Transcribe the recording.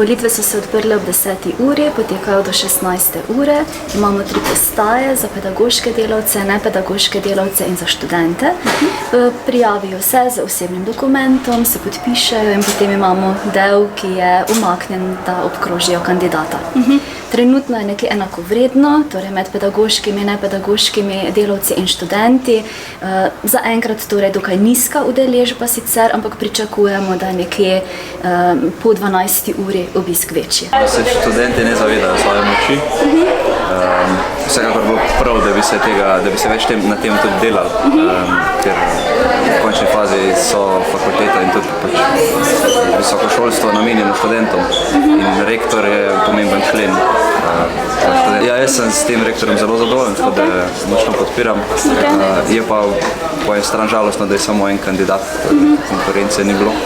Volitve so se odprle ob 10. uri, potekajo do 16. ure. Imamo 3 postaje za pedagoške delavce, nepedagoške delavce in za študente. Prijavijo se z osebnim dokumentom, se podpišejo in potem imamo del, ki je umaknjen, da obkrožijo kandidata. Trenutno je nekaj enakovredno, torej med pedagoškimi, nepedagoškimi delavci in študenti. Zaenkrat torej dokaj nizka udeležba sicer, ampak pričakujemo, da je nekje po 12. uri obisk večji. Da se študenti ne zavedajo svoje moči. Vsekakor bo prav, da bi se več na tem tudi delali, ker v končni fazi so fakulteta in tudi visoko šolstvo namenjeno študentom in rektor je pomemben člen. Ja, jaz sem s tem rektorjem zelo zadovoljen, tako da močno podpiram. Je pa po eni strani žalostno, da je samo en kandidat, konkurence ni bilo.